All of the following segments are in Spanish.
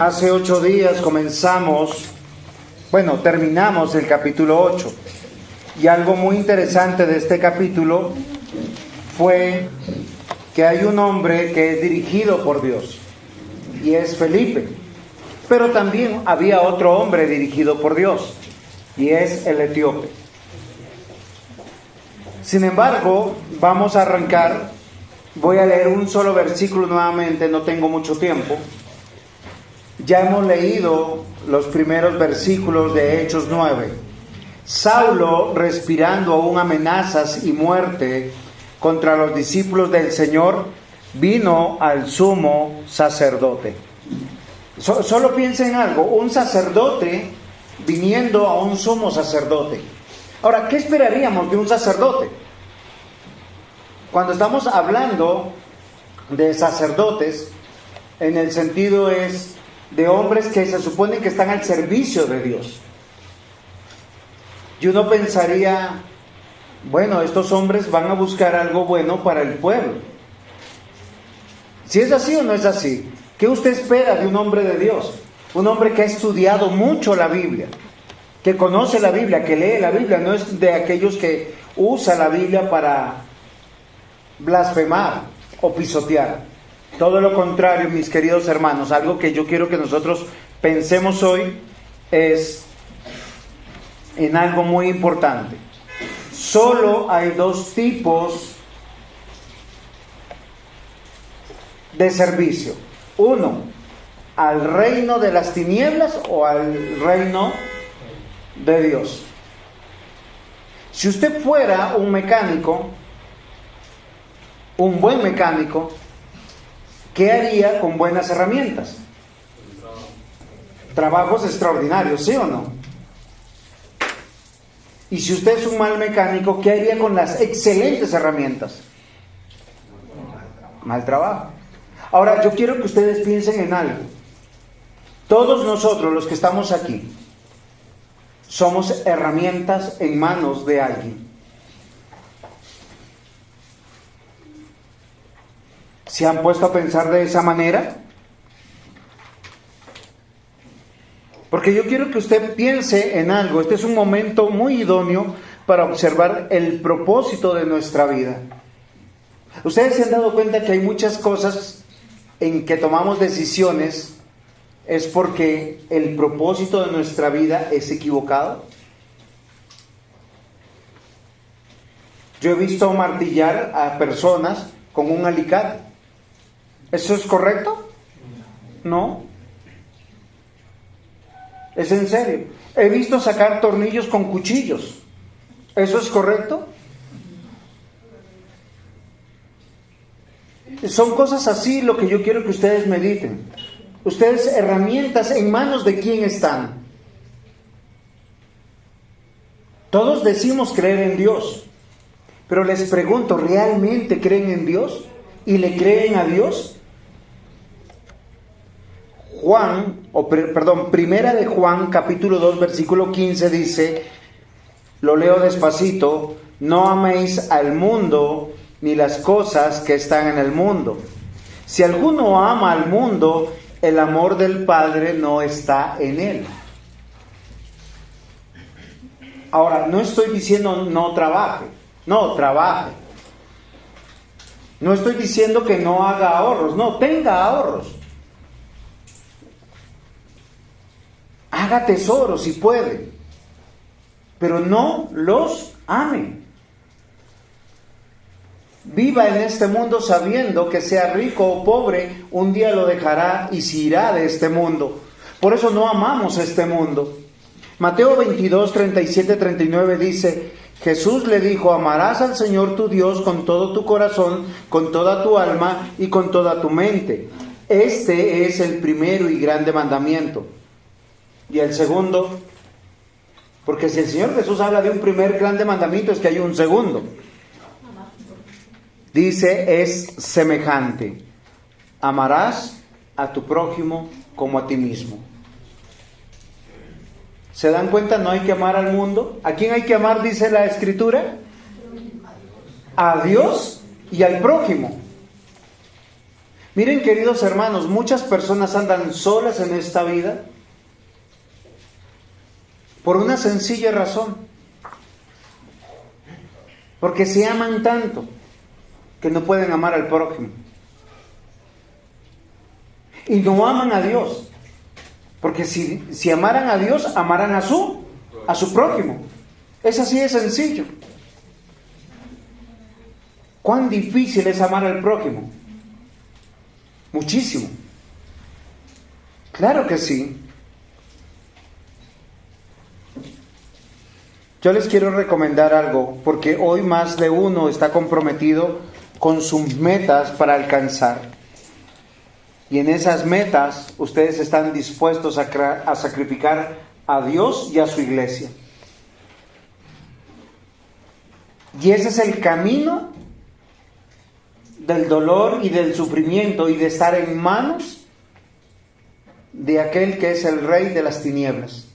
Hace 8 días terminamos el capítulo 8. Y algo muy interesante de este capítulo fue que hay un hombre que es dirigido por Dios, y es Felipe. Pero también había otro hombre dirigido por Dios, y es el etíope. Sin embargo, vamos a arrancar. Voy a leer un solo versículo nuevamente, no tengo mucho tiempo. Ya hemos leído los primeros versículos de Hechos 9. Saulo, respirando aún amenazas y muerte contra los discípulos del Señor, vino al sumo sacerdote. Solo piensen en algo, un sacerdote viniendo a un sumo sacerdote. Ahora, ¿qué esperaríamos de un sacerdote? Cuando estamos hablando de sacerdotes, en el sentido es de hombres que se supone que están al servicio de Dios. Y uno pensaría, bueno, estos hombres van a buscar algo bueno para el pueblo. Si es así o no es así, ¿qué usted espera de un hombre de Dios? Un hombre que ha estudiado mucho la Biblia, que conoce la Biblia, que lee la Biblia, no es de aquellos que usa la Biblia para blasfemar o pisotear. Todo lo contrario, mis queridos hermanos. Algo que yo quiero que nosotros pensemos hoy es en algo muy importante. Solo hay 2 tipos de servicio. Uno, al reino de las tinieblas o al reino de Dios. Si usted fuera un mecánico, un buen mecánico, ¿qué haría con buenas herramientas? Trabajos extraordinarios, ¿sí o no? Y si usted es un mal mecánico, ¿qué haría con las excelentes herramientas? Mal trabajo. Ahora, yo quiero que ustedes piensen en algo. Todos nosotros, los que estamos aquí, somos herramientas en manos de alguien. ¿Se han puesto a pensar de esa manera? Porque yo quiero que usted piense en algo. Este es un momento muy idóneo para observar el propósito de nuestra vida. Ustedes se han dado cuenta que hay muchas cosas en que tomamos decisiones es porque el propósito de nuestra vida es equivocado. Yo he visto martillar a personas con un alicate. ¿Eso es correcto? No. ¿Es en serio? He visto sacar tornillos con cuchillos. ¿Eso es correcto? Son cosas así lo que yo quiero que ustedes mediten. Ustedes, herramientas, ¿en manos de quién están? Todos decimos creer en Dios, pero les pregunto, ¿realmente creen en Dios? ¿Y le creen a Dios? Primera de Juan, capítulo 2, versículo 15 dice, lo leo despacito: no améis al mundo ni las cosas que están en el mundo. Si alguno ama al mundo, el amor del Padre no está en él. Ahora, no estoy diciendo no trabaje, no, trabaje. No estoy diciendo que no haga ahorros, no, tenga ahorros. Haga tesoros si puede, pero no los ame. Viva en este mundo sabiendo que sea rico o pobre, un día lo dejará y se irá de este mundo. Por eso no amamos este mundo. Mateo 22, 37, 39 dice: Jesús le dijo: amarás al Señor tu Dios con todo tu corazón, con toda tu alma y con toda tu mente. Este es el primero y grande mandamiento. Y el segundo, porque si el Señor Jesús habla de un primer grande mandamiento, es que hay un segundo. Dice, es semejante: amarás a tu prójimo como a ti mismo. ¿Se dan cuenta? No hay que amar al mundo. ¿A quién hay que amar, dice la Escritura? A Dios y al prójimo. Miren, queridos hermanos, muchas personas andan solas en esta vida por una sencilla razón. Porque se aman tanto que no pueden amar al prójimo. Y no aman a Dios. Porque si amaran a Dios, amarán a su prójimo. Es así de sencillo. ¿Cuán difícil es amar al prójimo? Muchísimo. Claro que sí. Yo les quiero recomendar algo, porque hoy más de uno está comprometido con sus metas para alcanzar. Y en esas metas ustedes están dispuestos a sacrificar a Dios y a su iglesia. Y ese es el camino del dolor y del sufrimiento y de estar en manos de aquel que es el rey de las tinieblas.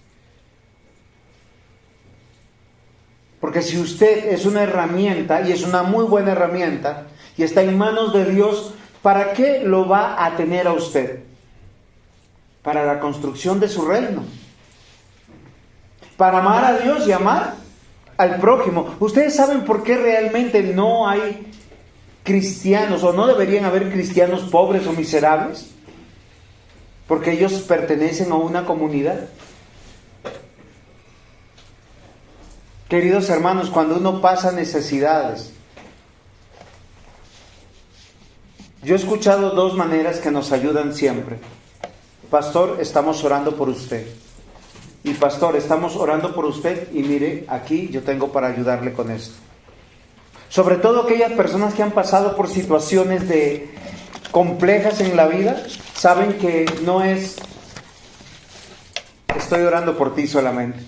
Porque si usted es una herramienta, y es una muy buena herramienta, y está en manos de Dios, ¿para qué lo va a tener a usted? Para la construcción de su reino. Para amar a Dios y amar al prójimo. ¿Ustedes saben por qué realmente no hay cristianos, o no deberían haber cristianos pobres o miserables? Porque ellos pertenecen a una comunidad. Queridos hermanos, cuando uno pasa necesidades, yo he escuchado dos maneras que nos ayudan siempre. Pastor, estamos orando por usted. Y pastor, estamos orando por usted y mire, aquí yo tengo para ayudarle con esto. Sobre todo aquellas personas que han pasado por situaciones complejas en la vida, saben que no es estoy orando por ti solamente.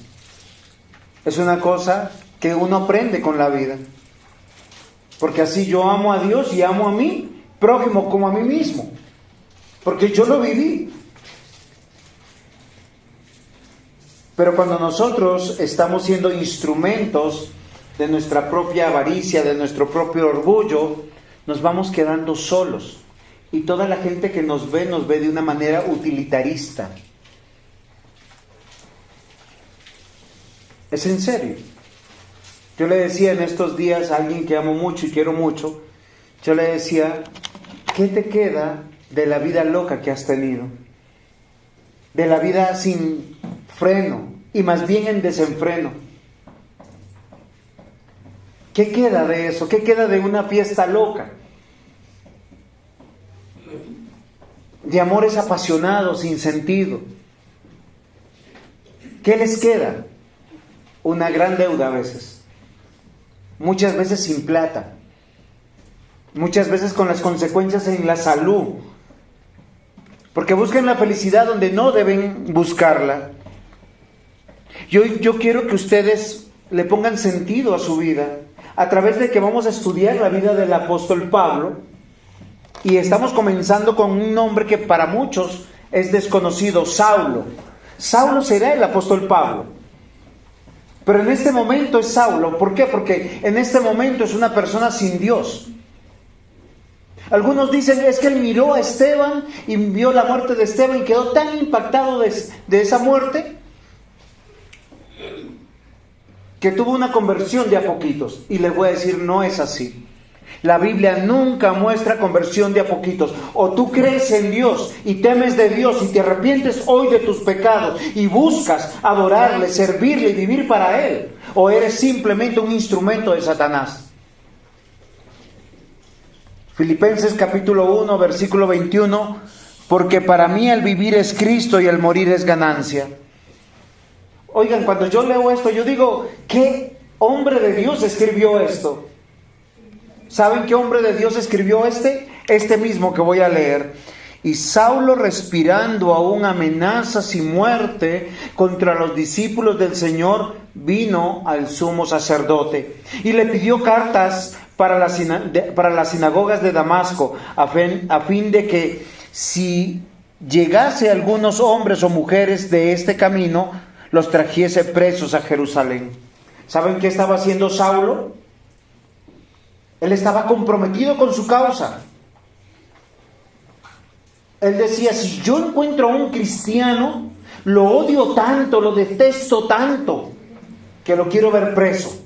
Es una cosa que uno aprende con la vida. Porque así yo amo a Dios y amo a mi prójimo como a mí mismo. Porque yo lo viví. Pero cuando nosotros estamos siendo instrumentos de nuestra propia avaricia, de nuestro propio orgullo, nos vamos quedando solos. Y toda la gente que nos ve de una manera utilitarista. Es en serio. Yo le decía en estos días a alguien que amo mucho y quiero mucho, yo le decía, ¿qué te queda de la vida loca que has tenido? De la vida sin freno y más bien en desenfreno. ¿Qué queda de eso? ¿Qué queda de una fiesta loca? De amores apasionados, sin sentido. ¿Qué les queda? Una gran deuda a veces. Muchas veces sin plata. Muchas veces con las consecuencias en la salud. Porque buscan la felicidad donde no deben buscarla. Yo quiero que ustedes le pongan sentido a su vida a través de que vamos a estudiar la vida del apóstol Pablo. Y estamos comenzando con un nombre que para muchos es desconocido, Saulo. Saulo será el apóstol Pablo. Pero en este momento es Saulo. ¿Por qué? Porque en este momento es una persona sin Dios. Algunos dicen, es que él miró a Esteban y vio la muerte de Esteban y quedó tan impactado de esa muerte que tuvo una conversión de a poquitos. Y les voy a decir, no es así. La Biblia nunca muestra conversión de a poquitos. O tú crees en Dios y temes de Dios y te arrepientes hoy de tus pecados y buscas adorarle, servirle y vivir para Él. O eres simplemente un instrumento de Satanás. Filipenses capítulo 1, versículo 21. Porque para mí el vivir es Cristo y el morir es ganancia. Oigan, cuando yo leo esto, yo digo, ¿qué hombre de Dios escribió esto? ¿Saben qué hombre de Dios escribió este mismo que voy a leer? Y Saulo, respirando aún amenazas y muerte contra los discípulos del Señor, vino al sumo sacerdote y le pidió cartas para las sinagogas de Damasco, a fin de que si llegase algunos hombres o mujeres de este camino, los trajese presos a Jerusalén. ¿Saben qué estaba haciendo Saulo? Él estaba comprometido con su causa. Él decía, si yo encuentro a un cristiano, lo odio tanto, lo detesto tanto, que lo quiero ver preso.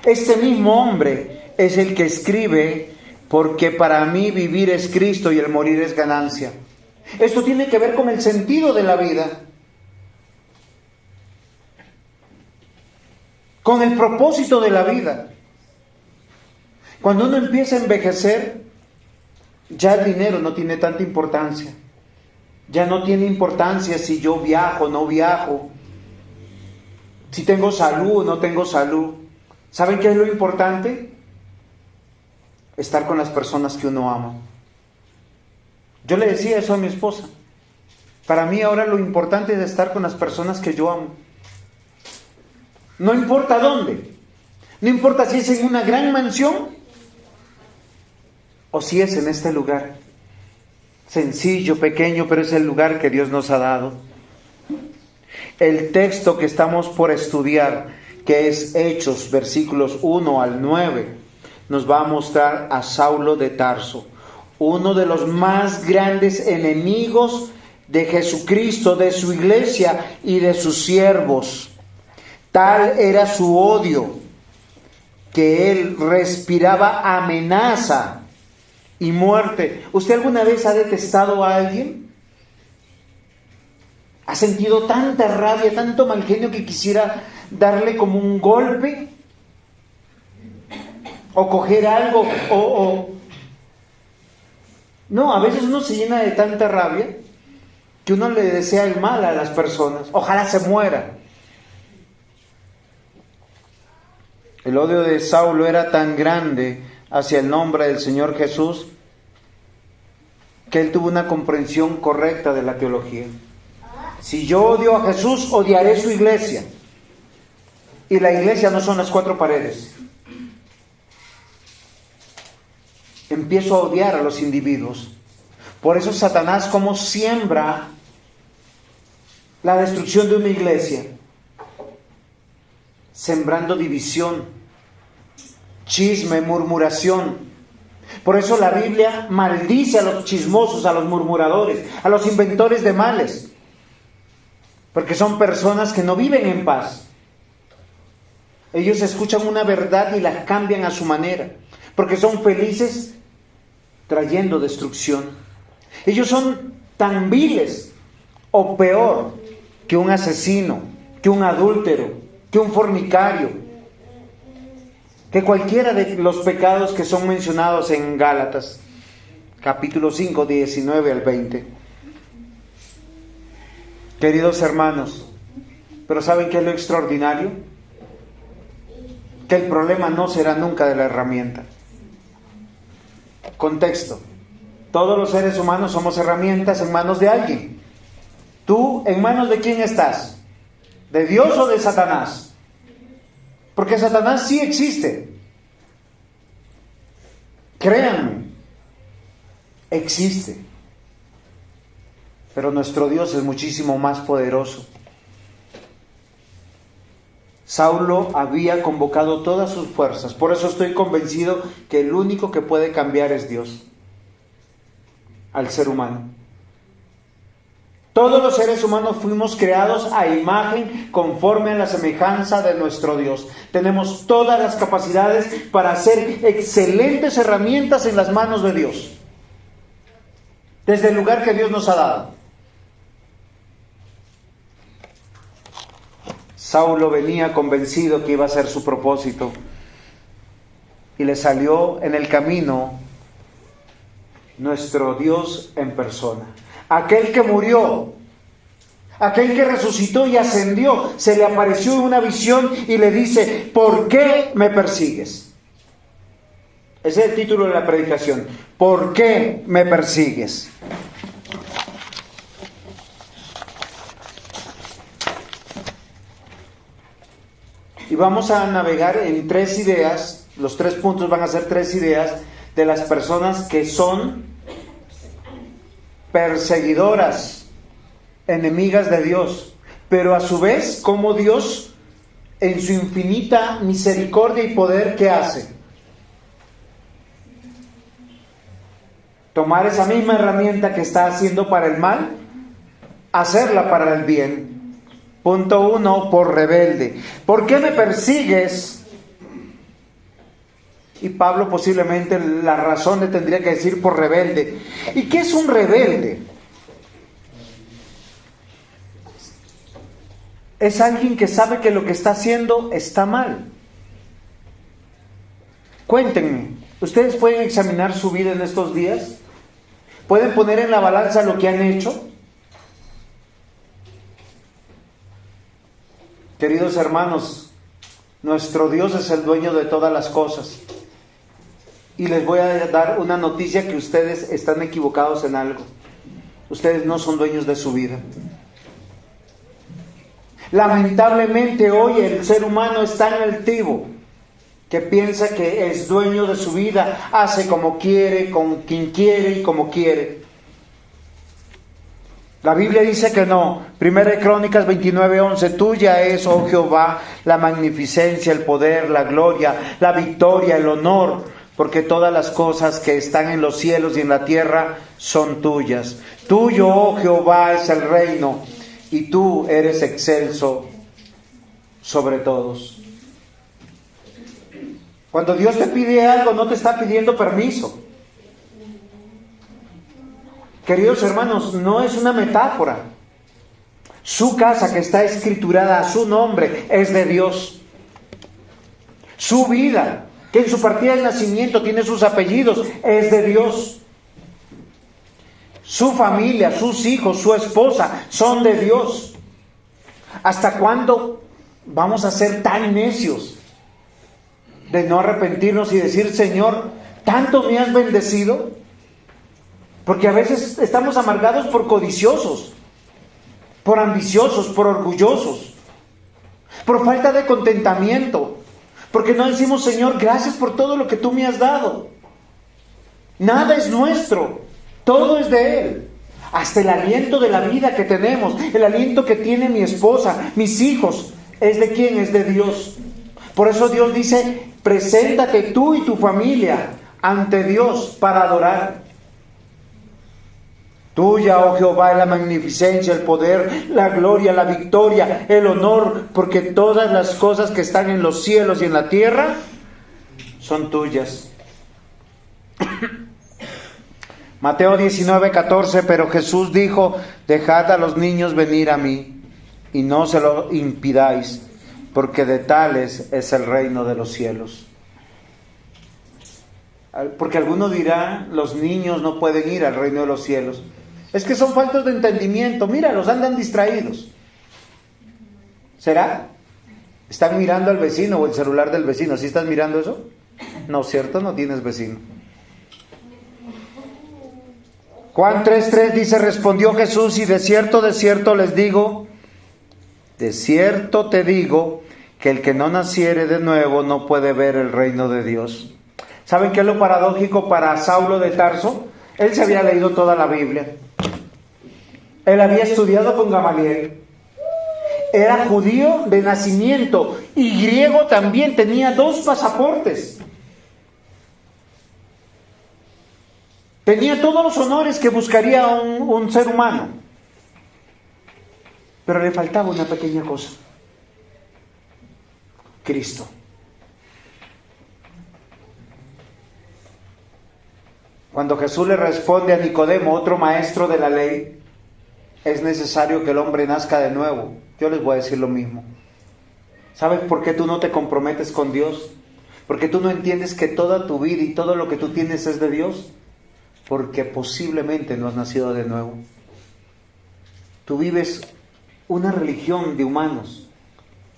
Este mismo hombre es el que escribe, porque para mí vivir es Cristo y el morir es ganancia. Esto tiene que ver con el sentido de la vida, con el propósito de la vida. Cuando uno empieza a envejecer, ya el dinero no tiene tanta importancia. Ya no tiene importancia si yo viajo o no viajo, si tengo salud o no tengo salud. ¿Saben qué es lo importante? Estar con las personas que uno ama. Yo le decía eso a mi esposa. Para mí ahora lo importante es estar con las personas que yo amo. No importa dónde. No importa si es en una gran mansión o si es en este lugar. Sencillo, pequeño, pero es el lugar que Dios nos ha dado. El texto que estamos por estudiar, que es Hechos, versículos 1 al 9, nos va a mostrar a Saulo de Tarso, uno de los más grandes enemigos de Jesucristo, de su iglesia y de sus siervos. Tal era su odio que él respiraba amenaza y muerte. ¿Usted alguna vez ha detestado a alguien? ¿Ha sentido tanta rabia, tanto mal genio que quisiera darle como un golpe? ¿O coger algo? No, a veces uno se llena de tanta rabia que uno le desea el mal a las personas. Ojalá se muera. El odio de Saulo era tan grande hacia el nombre del Señor Jesús que él tuvo una comprensión correcta de la teología. Si yo odio a Jesús, odiaré su iglesia. Y la iglesia no son las cuatro paredes. Empiezo a odiar a los individuos. Por eso Satanás, como siembra la destrucción de una iglesia, sembrando división, chisme, murmuración. Por eso la Biblia maldice a los chismosos, a los murmuradores, a los inventores de males, porque son personas que no viven en paz. Ellos escuchan una verdad y la cambian a su manera, porque son felices trayendo destrucción. Ellos son tan viles o peor que un asesino, que un adúltero, que un fornicario, que cualquiera de los pecados que son mencionados en Gálatas, capítulo 5, 19 al 20. Queridos hermanos, pero ¿saben qué es lo extraordinario? Que el problema no será nunca de la herramienta. Contexto. Todos los seres humanos somos herramientas en manos de alguien. ¿Tú en manos de quién estás? ¿De Dios o de Satanás? Porque Satanás sí existe. Créanme, existe. Pero nuestro Dios es muchísimo más poderoso. Saulo había convocado todas sus fuerzas. Por eso estoy convencido que el único que puede cambiar es Dios al ser humano. Todos los seres humanos fuimos creados a imagen conforme a la semejanza de nuestro Dios. Tenemos todas las capacidades para ser excelentes herramientas en las manos de Dios, desde el lugar que Dios nos ha dado. Saulo venía convencido que iba a ser su propósito y le salió en el camino nuestro Dios en persona. Aquel que murió, aquel que resucitó y ascendió, se le apareció en una visión y le dice: ¿por qué me persigues? Ese es el título de la predicación. ¿Por qué me persigues? Y vamos a navegar en 3 ideas. Los 3 puntos van a ser 3 ideas de las personas que son perseguidoras, enemigas de Dios, pero a su vez como Dios en su infinita misericordia y poder, ¿qué hace? tomar esa misma herramienta que está haciendo para el mal, hacerla para el bien. Punto 1, por rebelde. ¿Por qué me persigues? Y Pablo posiblemente la razón le tendría que decir por rebelde. ¿Y qué es un rebelde? Es alguien que sabe que lo que está haciendo está mal. Cuéntenme, ¿ustedes pueden examinar su vida en estos días? ¿Pueden poner en la balanza lo que han hecho? Queridos hermanos, nuestro Dios es el dueño de todas las cosas. Y les voy a dar una noticia, que ustedes están equivocados en algo. Ustedes no son dueños de su vida. Lamentablemente hoy el ser humano es tan altivo que piensa que es dueño de su vida, hace como quiere, con quien quiere y como quiere. La Biblia dice que no. Primera de Crónicas 29:11, tuya es, oh Jehová, la magnificencia, el poder, la gloria, la victoria, el honor, porque todas las cosas que están en los cielos y en la tierra son tuyas. Tuyo, oh Jehová, es el reino, y tú eres excelso sobre todos. Cuando Dios te pide algo, no te está pidiendo permiso. Queridos hermanos, no es una metáfora. Su casa, que está escriturada a su nombre, es de Dios. Su vida, que en su partida de nacimiento tiene sus apellidos, es de Dios. Su familia, sus hijos, su esposa, son de Dios. ¿Hasta cuándo vamos a ser tan necios de no arrepentirnos y decir, Señor, tanto me has bendecido? Porque a veces estamos amargados por codiciosos, por ambiciosos, por orgullosos, por falta de contentamiento, porque no decimos, Señor, gracias por todo lo que tú me has dado. Nada es nuestro, todo es de Él. Hasta el aliento de la vida que tenemos, el aliento que tiene mi esposa, mis hijos, ¿es de quién? Es de Dios. Por eso Dios dice, preséntate tú y tu familia ante Dios para adorar. Tuya, oh Jehová, es la magnificencia, el poder, la gloria, la victoria, el honor, porque todas las cosas que están en los cielos y en la tierra son tuyas. Mateo 19:14, pero Jesús dijo, dejad a los niños venir a mí, y no se lo impidáis, porque de tales es el reino de los cielos. Porque alguno dirá, los niños no pueden ir al reino de los cielos. Es que son faltos de entendimiento. Míralos, andan distraídos. ¿Será? ¿Están mirando al vecino o el celular del vecino? ¿Sí estás mirando eso? No, ¿cierto? No tienes vecino. Juan 3:3 dice, respondió Jesús, y de cierto les digo, de cierto te digo, que el que no naciere de nuevo no puede ver el reino de Dios. ¿Saben qué es lo paradójico para Saulo de Tarso? Él se había leído toda la Biblia. Él había estudiado con Gamaliel. Era judío de nacimiento y griego también, tenía 2 pasaportes. Tenía todos los honores que buscaría un ser humano. Pero le faltaba una pequeña cosa. Cristo. Cuando Jesús le responde a Nicodemo, otro maestro de la ley, es necesario que el hombre nazca de nuevo. Yo les voy a decir lo mismo. ¿Sabes por qué tú no te comprometes con Dios? Porque tú no entiendes que toda tu vida y todo lo que tú tienes es de Dios. Porque posiblemente no has nacido de nuevo. Tú vives una religión de humanos,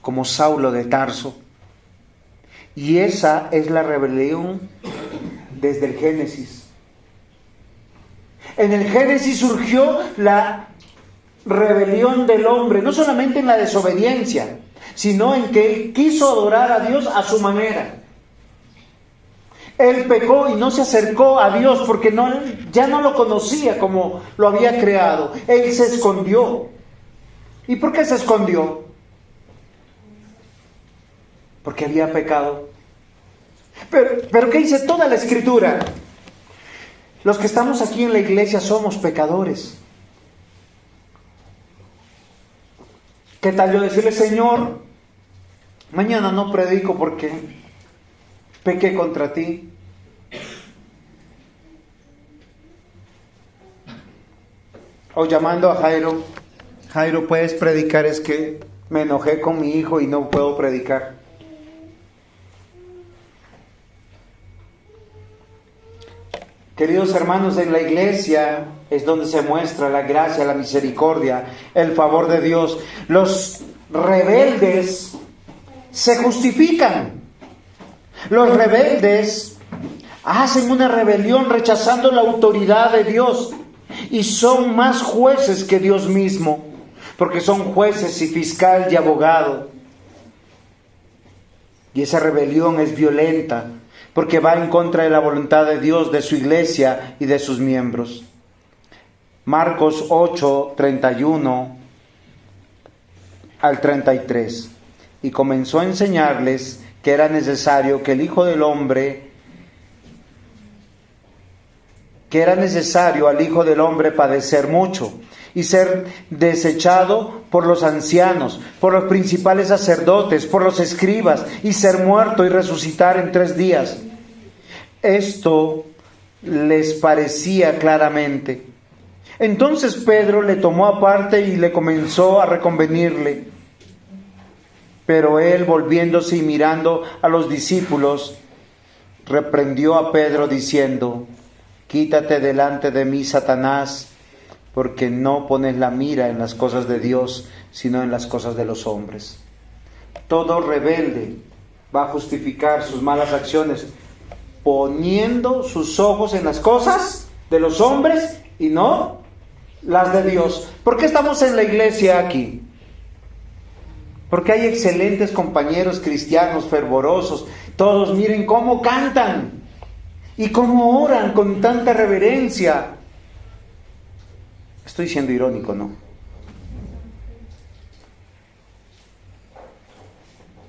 como Saulo de Tarso. Y esa es la rebelión desde el Génesis. En el Génesis surgió la rebelión del hombre, no solamente en la desobediencia, sino en que él quiso adorar a Dios a su manera. Él pecó y no se acercó a Dios porque ya no lo conocía como lo había creado. Él se escondió. ¿Y por qué se escondió? Porque había pecado. Pero ¿qué dice toda la Escritura? Los que estamos aquí en la iglesia somos pecadores. ¿Qué tal yo decirle, Señor, mañana no predico porque pequé contra ti? O llamando a Jairo, Jairo, ¿puedes predicar? Es que me enojé con mi hijo y no puedo predicar. Queridos hermanos, en la iglesia es donde se muestra la gracia, la misericordia, el favor de Dios. Los rebeldes se justifican. Los rebeldes hacen una rebelión rechazando la autoridad de Dios y son más jueces que Dios mismo, porque son jueces y fiscal y abogado. Y esa rebelión es violenta, porque va en contra de la voluntad de Dios, de su iglesia y de sus miembros. Marcos 8, 31 al 33. Y comenzó a enseñarles que era necesario que el Hijo del Hombre, que era necesario al Hijo del Hombre padecer mucho y ser desechado por los ancianos, por los principales sacerdotes, por los escribas, y ser muerto y resucitar en 3 días. Esto les parecía claramente. Entonces Pedro le tomó aparte y le comenzó a reconvenirle. Pero él, volviéndose y mirando a los discípulos, reprendió a Pedro diciendo: quítate delante de mí, Satanás, porque no pones la mira en las cosas de Dios, sino en las cosas de los hombres. Todo rebelde va a justificar sus malas acciones poniendo sus ojos en las cosas de los hombres y no las de Dios. ¿Por qué estamos en la iglesia aquí? Porque hay excelentes compañeros cristianos fervorosos. Todos miren cómo cantan y cómo oran con tanta reverencia. Estoy siendo irónico, ¿no?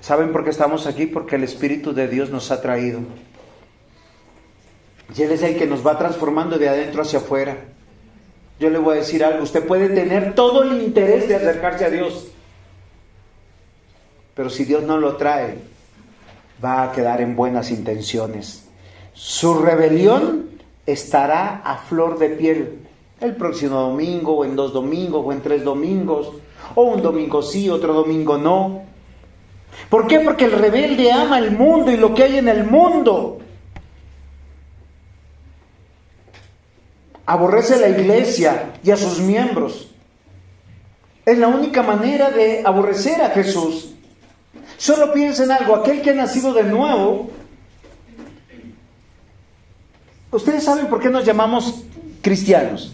¿Saben por qué estamos aquí? Porque el Espíritu de Dios nos ha traído. Y Él es el que nos va transformando de adentro hacia afuera. Yo le voy a decir algo: usted puede tener todo el interés de acercarse a Dios, pero si Dios no lo trae, va a quedar en buenas intenciones. Su rebelión estará a flor de piel el próximo domingo, o en 2 domingos, o en 3 domingos, o un domingo sí, otro domingo no. ¿Por qué? Porque el rebelde ama el mundo y lo que hay en el mundo. Aborrece a la iglesia y a sus miembros. Es la única manera de aborrecer a Jesús. Solo piensen algo: aquel que ha nacido de nuevo. Ustedes saben por qué nos llamamos cristianos.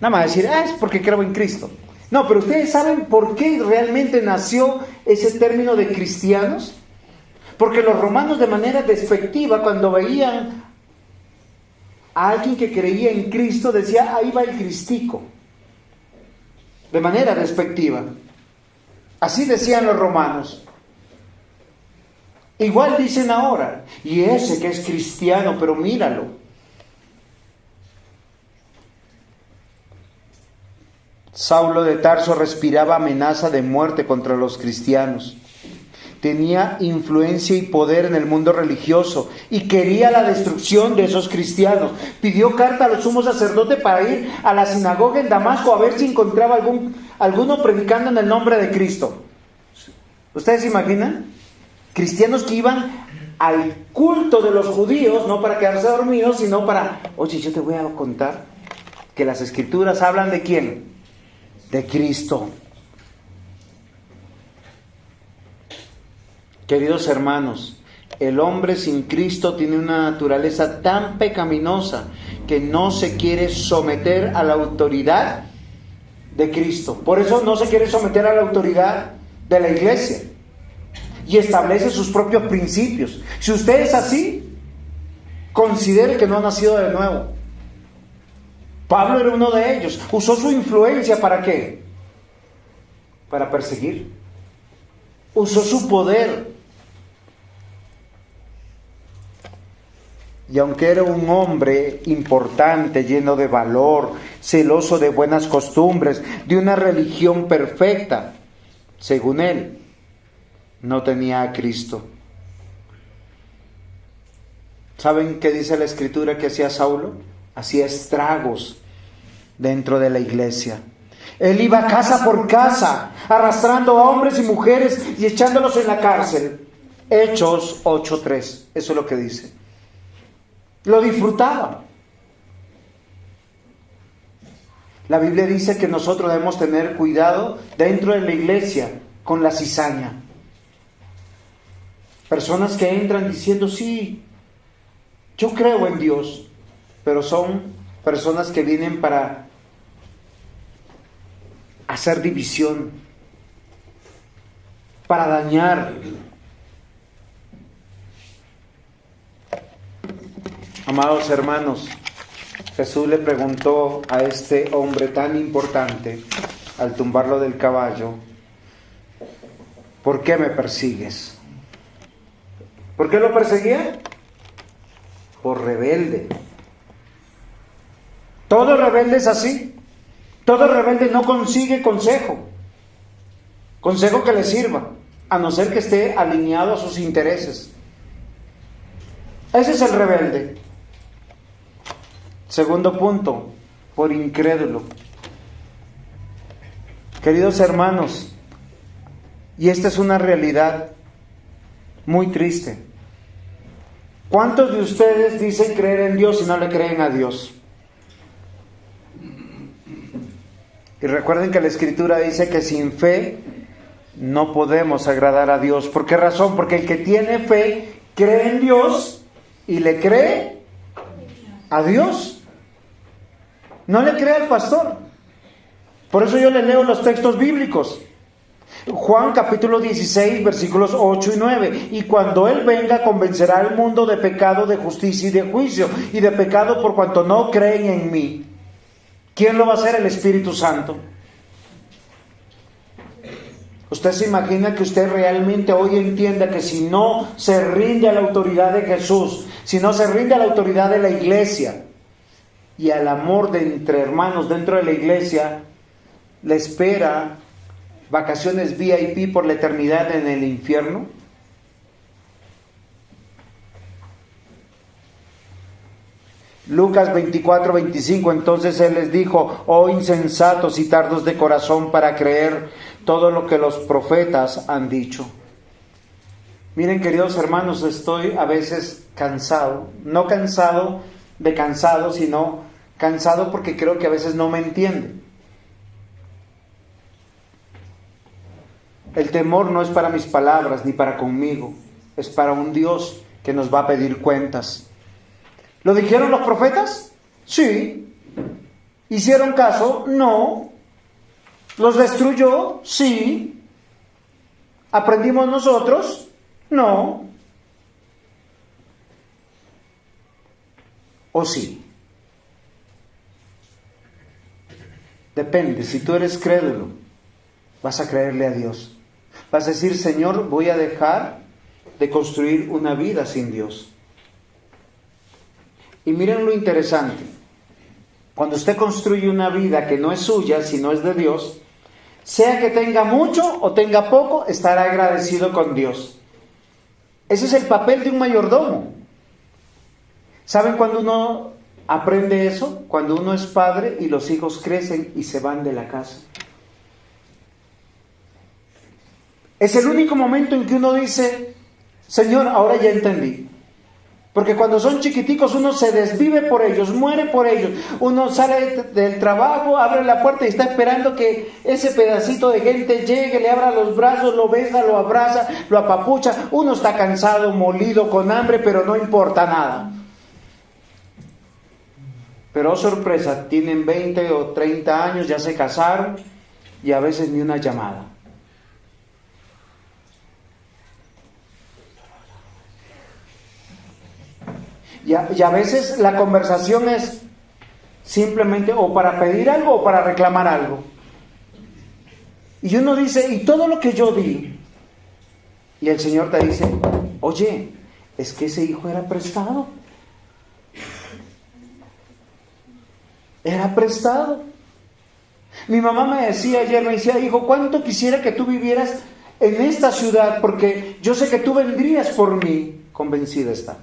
Nada más decir, es porque creo en Cristo. No, pero ustedes saben por qué realmente nació ese término de cristianos. Porque los romanos, de manera despectiva, cuando veían a alguien que creía en Cristo, decía: ahí va el cristico. De manera despectiva. Así decían los romanos. Igual dicen ahora: y ese que es cristiano, pero míralo. Saulo de Tarso respiraba amenaza de muerte contra los cristianos. Tenía influencia y poder en el mundo religioso y quería la destrucción de esos cristianos. Pidió carta a los sumos sacerdotes para ir a la sinagoga en Damasco a ver si encontraba alguno predicando en el nombre de Cristo. ¿Ustedes se imaginan? Cristianos que iban al culto de los judíos, no para quedarse dormidos, sino para: oye, yo te voy a contar que las escrituras hablan ¿de quién? De Cristo. Queridos hermanos, el hombre sin Cristo tiene una naturaleza tan pecaminosa que no se quiere someter a la autoridad de Cristo. Por eso no se quiere someter a la autoridad de la iglesia y establece sus propios principios. Si usted es así, considere que no ha nacido de nuevo. Pablo era uno de ellos. Usó su influencia ¿para qué? Para perseguir. Usó su poder. Y aunque era un hombre importante, lleno de valor, celoso de buenas costumbres, de una religión perfecta, según él, no tenía a Cristo. ¿Saben qué dice la Escritura que hacía Saulo? Hacía estragos dentro de la iglesia. Él iba casa por casa, arrastrando a hombres y mujeres y echándolos en la cárcel. Hechos 8:3, eso es lo que dice. Lo disfrutaba. La Biblia dice que nosotros debemos tener cuidado dentro de la iglesia con la cizaña. Personas que entran diciendo, sí, yo creo en Dios, pero son personas que vienen para hacer división, para dañar. Amados hermanos, Jesús le preguntó a este hombre tan importante, al tumbarlo del caballo, ¿por qué me persigues? ¿Por qué lo perseguía? Por rebelde. Todo rebelde es así. Todo rebelde no consigue consejo que le sirva, a no ser que esté alineado a sus intereses. Ese es el rebelde. Segundo punto, por incrédulo. Queridos hermanos, y esta es una realidad muy triste. ¿Cuántos de ustedes dicen creer en Dios y no le creen a Dios? Y recuerden que la Escritura dice que sin fe no podemos agradar a Dios. ¿Por qué razón? Porque el que tiene fe cree en Dios y le cree a Dios. No le cree al pastor. Por eso yo le leo los textos bíblicos. Juan capítulo 16, versículos 8 y 9. Y cuando Él venga, convencerá al mundo de pecado, de justicia y de juicio. Y de pecado por cuanto no creen en mí. ¿Quién lo va a hacer? El Espíritu Santo. ¿Usted se imagina que usted realmente hoy entienda que si no se rinde a la autoridad de Jesús, si no se rinde a la autoridad de la iglesia y al amor de entre hermanos dentro de la iglesia, le espera vacaciones VIP por la eternidad en el infierno? Lucas 24:25, entonces Él les dijo, oh insensatos y tardos de corazón para creer todo lo que los profetas han dicho. Miren, queridos hermanos, estoy a veces cansado, no cansado de cansado, sino cansado porque creo que a veces no me entienden. El temor no es para mis palabras ni para conmigo, es para un Dios que nos va a pedir cuentas. ¿Lo dijeron los profetas? Sí. ¿Hicieron caso? No. ¿Los destruyó? Sí. ¿Aprendimos nosotros? No. ¿O sí? Depende. Si tú eres crédulo, vas a creerle a Dios. Vas a decir, Señor, voy a dejar de construir una vida sin Dios. Y miren lo interesante. Cuando usted construye una vida que no es suya, sino es de Dios, sea que tenga mucho o tenga poco, estará agradecido con Dios. Ese es el papel de un mayordomo. ¿Saben cuando uno aprende eso? Cuando uno es padre y los hijos crecen y se van de la casa. Es el único momento en que uno dice, Señor, ahora ya entendí. Porque cuando son chiquiticos uno se desvive por ellos, muere por ellos. Uno sale del trabajo, abre la puerta y está esperando que ese pedacito de gente llegue, le abra los brazos, lo besa, lo abraza, lo apapucha. Uno está cansado, molido, con hambre, pero no importa nada. Pero oh sorpresa, tienen 20 o 30 años, ya se casaron y a veces ni una llamada. Y a veces la conversación es simplemente o para pedir algo o para reclamar algo. Y uno dice, ¿y todo lo que yo di? Y el Señor te dice, oye, es que ese hijo era prestado. Era prestado. Mi mamá me decía ayer, me decía, hijo, ¿cuánto quisiera que tú vivieras en esta ciudad? Porque yo sé que tú vendrías por mí. Convencida está.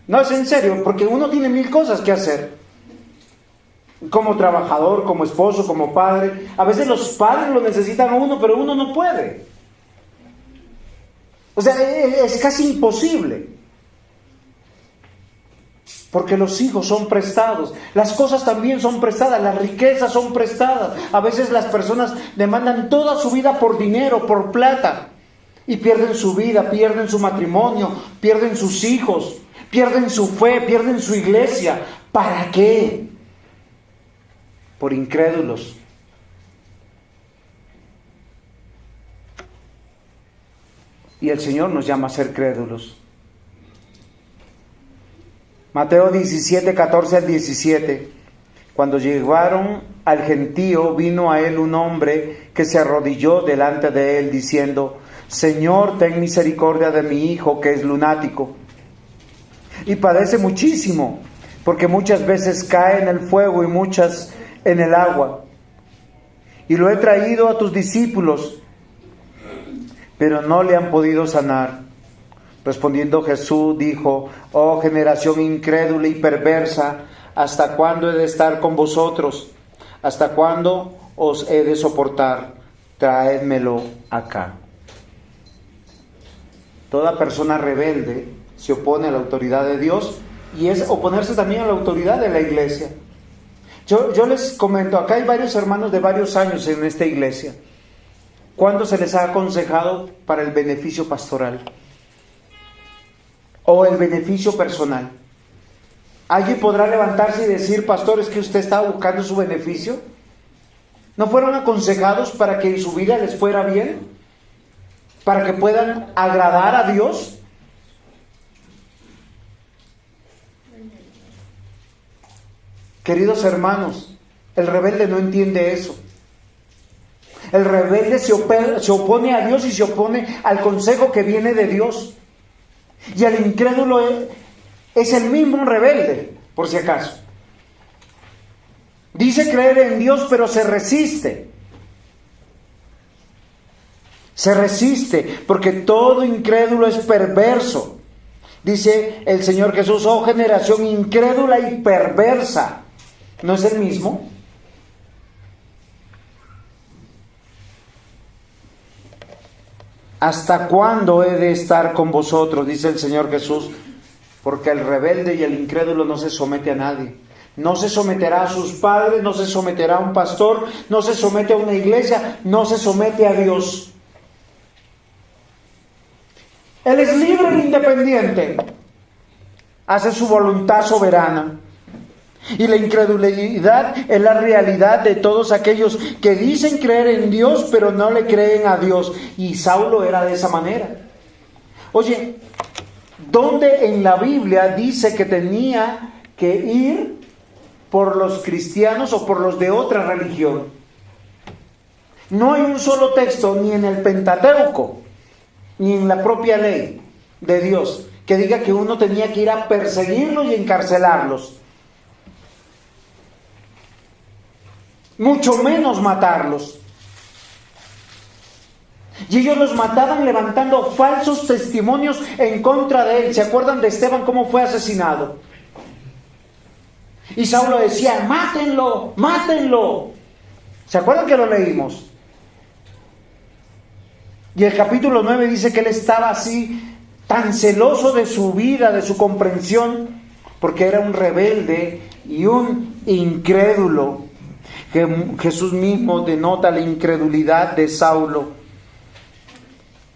No, es en serio, porque uno tiene 1000 cosas que hacer. Como trabajador, como esposo, como padre. A veces los padres lo necesitan a uno, pero uno no puede. O sea, es casi imposible. Porque los hijos son prestados. Las cosas también son prestadas. Las riquezas son prestadas. A veces las personas demandan toda su vida por dinero, por plata. Y pierden su vida, pierden su matrimonio, pierden sus hijos, pierden su fe, pierden su iglesia. ¿Para qué? Por incrédulos. Y el Señor nos llama a ser crédulos. Mateo 17, 14 al 17. Cuando llegaron al gentío, vino a él un hombre que se arrodilló delante de él, diciendo: Señor, ten misericordia de mi hijo, que es lunático y padece muchísimo, porque muchas veces cae en el fuego y muchas en el agua. Y lo he traído a tus discípulos, pero no le han podido sanar. Respondiendo Jesús dijo: Oh generación incrédula y perversa, ¿hasta cuándo he de estar con vosotros? ¿Hasta cuándo os he de soportar? Traédmelo acá. Toda persona rebelde se opone a la autoridad de Dios, y es oponerse también a la autoridad de la iglesia. Yo les comento, acá hay varios hermanos de varios años en esta iglesia. ¿Cuándo se les ha aconsejado para el beneficio pastoral o el beneficio personal? ¿Alguien podrá levantarse y decir: pastor, es que usted estaba buscando su beneficio? ¿No fueron aconsejados para que su vida les fuera bien? ¿Para que puedan agradar a Dios? Queridos hermanos, el rebelde no entiende eso. El rebelde se opone a Dios y se opone al consejo que viene de Dios. Y el incrédulo es el mismo rebelde, por si acaso. Dice creer en Dios, pero se resiste. Se resiste, porque todo incrédulo es perverso. Dice el Señor Jesús: oh generación incrédula y perversa. ¿No es el mismo? ¿Hasta cuándo he de estar con vosotros? Dice el Señor Jesús. Porque el rebelde y el incrédulo no se somete a nadie. No se someterá a sus padres, no se someterá a un pastor, no se somete a una iglesia, no se somete a Dios. Él es libre e independiente. Hace su voluntad soberana. Y la incredulidad es la realidad de todos aquellos que dicen creer en Dios, pero no le creen a Dios. Y Saulo era de esa manera. Oye, ¿dónde en la Biblia dice que tenía que ir por los cristianos o por los de otra religión? No hay un solo texto, ni en el Pentateuco, ni en la propia ley de Dios, que diga que uno tenía que ir a perseguirlos y encarcelarlos. Mucho menos matarlos. Y ellos los mataban levantando falsos testimonios en contra de él. ¿Se acuerdan de Esteban cómo fue asesinado? Y Saulo decía: mátenlo, mátenlo. ¿Se acuerdan que lo leímos? Y el capítulo 9 dice que él estaba así, tan celoso de su vida, de su comprensión, porque era un rebelde y un incrédulo. Que Jesús mismo denota la incredulidad de Saulo.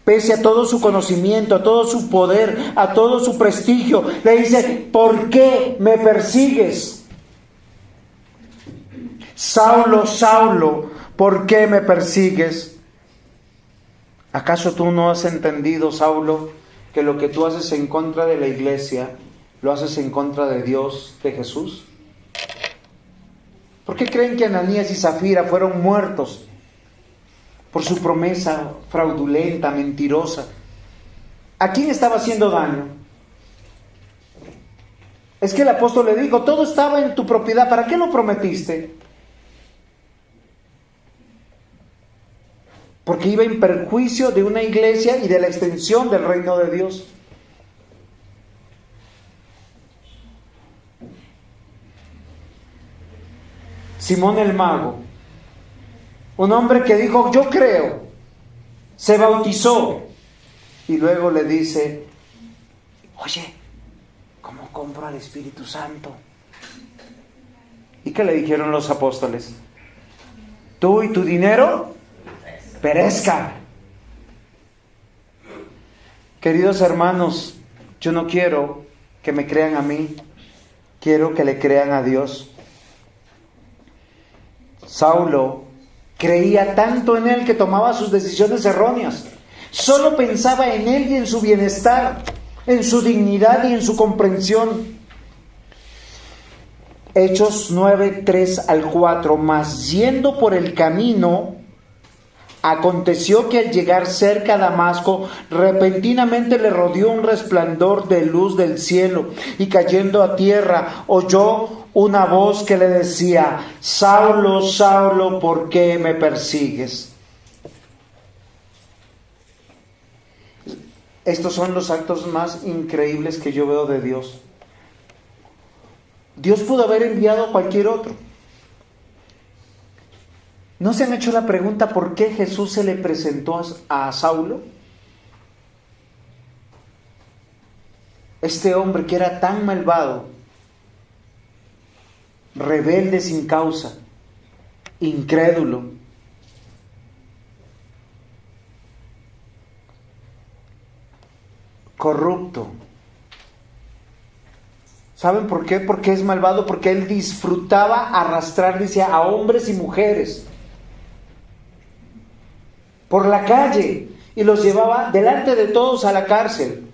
Pese a todo su conocimiento, a todo su poder, a todo su prestigio, le dice: ¿por qué me persigues? Saulo, Saulo, ¿por qué me persigues? ¿Acaso tú no has entendido, Saulo, que lo que tú haces en contra de la iglesia, lo haces en contra de Dios, de Jesús? ¿Por qué creen que Ananías y Zafira fueron muertos? Por su promesa fraudulenta, mentirosa. ¿A quién estaba haciendo daño? Es que el apóstol le dijo, todo estaba en tu propiedad, ¿para qué lo prometiste? Porque iba en perjuicio de una iglesia y de la extensión del reino de Dios. Simón el Mago, un hombre que dijo, yo creo, se bautizó y luego le dice, oye, ¿cómo compro al Espíritu Santo? ¿Y qué le dijeron los apóstoles? Tú y tu dinero perezcan. Queridos hermanos, yo no quiero que me crean a mí, quiero que le crean a Dios. Saulo creía tanto en él que tomaba sus decisiones erróneas. Solo pensaba en él y en su bienestar, en su dignidad y en su comprensión. Hechos 9, 3 al 4. Mas yendo por el camino, aconteció que al llegar cerca a Damasco, repentinamente le rodeó un resplandor de luz del cielo, y cayendo a tierra, oyó una voz que le decía, Saulo, Saulo, ¿por qué me persigues? Estos son los actos más increíbles que yo veo de Dios. Dios pudo haber enviado a cualquier otro. ¿No se han hecho la pregunta por qué Jesús se le presentó a Saulo? Este hombre que era tan malvado, rebelde sin causa, incrédulo, corrupto. ¿Saben por qué? Porque es malvado, porque él disfrutaba arrastrar, dice, a hombres y mujeres por la calle y los llevaba delante de todos a la cárcel.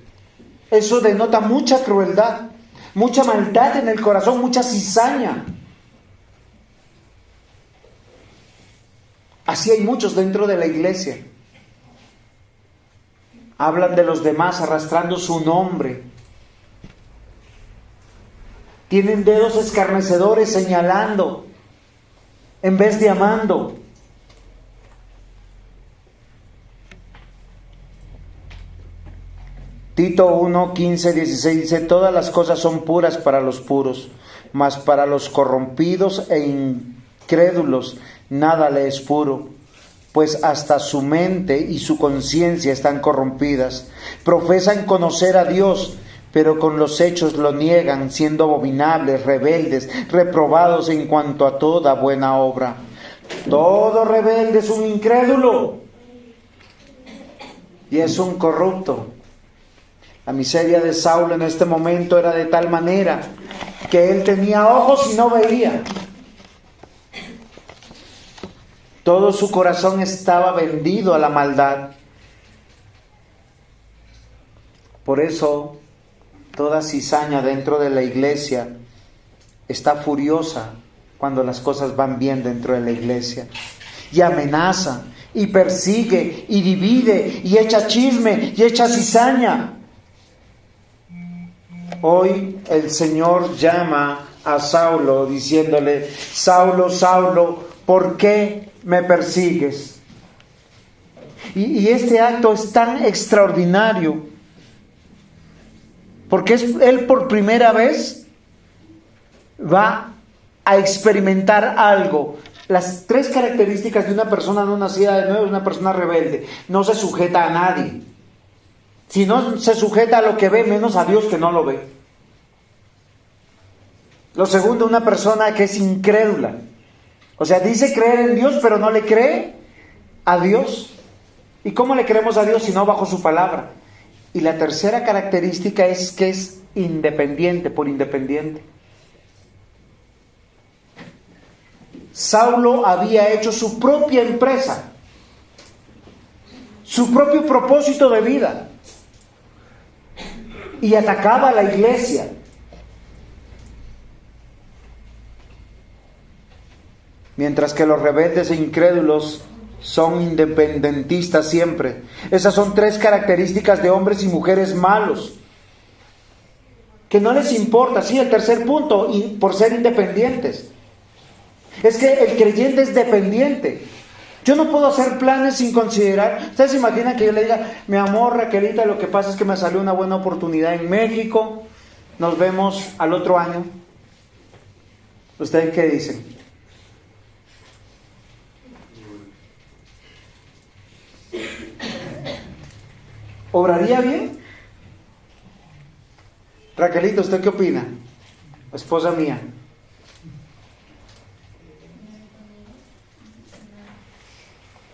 Eso denota mucha crueldad, mucha maldad en el corazón, mucha cizaña. Así hay muchos dentro de la iglesia. Hablan de los demás arrastrando su nombre. Tienen dedos escarnecedores señalando en vez de amando. Tito 1, 15, 16 dice, todas las cosas son puras para los puros, mas para los corrompidos e incrédulos nada le es puro, pues hasta su mente y su conciencia están corrompidas. Profesan conocer a Dios, pero con los hechos lo niegan, siendo abominables, rebeldes, reprobados en cuanto a toda buena obra. Todo rebelde es un incrédulo y es un corrupto. La miseria de Saulo en este momento era de tal manera que él tenía ojos y no veía. Todo su corazón estaba vendido a la maldad. Por eso, toda cizaña dentro de la iglesia está furiosa cuando las cosas van bien dentro de la iglesia. Y amenaza, y persigue, y divide, y echa chisme, y echa cizaña. Hoy el Señor llama a Saulo diciéndole, Saulo, Saulo, ¿por qué me persigues? Y este acto es tan extraordinario, porque él por primera vez va a experimentar algo. Las tres características de una persona no nacida de nuevo es una persona rebelde. No se sujeta a nadie. Si no se sujeta a lo que ve, menos a Dios que no lo ve. Lo segundo, una persona que es incrédula. O sea, dice creer en Dios, pero no le cree a Dios. ¿Y cómo le creemos a Dios si no bajo su palabra? Y la tercera característica es que es independiente, por independiente. Saulo había hecho su propia empresa, su propio propósito de vida, y atacaba a la iglesia. Mientras que los rebeldes e incrédulos son independentistas siempre. Esas son tres características de hombres y mujeres malos. que no les importa. Sí, el tercer punto, y por ser independientes. Es que el creyente es dependiente. Yo no puedo hacer planes sin considerar. ¿Ustedes se imaginan que yo le diga, mi amor, Raquelita, lo que pasa es que me salió una buena oportunidad en México, nos vemos al otro año? ¿Ustedes qué dicen? ¿Obraría bien? Raquelita, ¿usted qué opina? Esposa mía.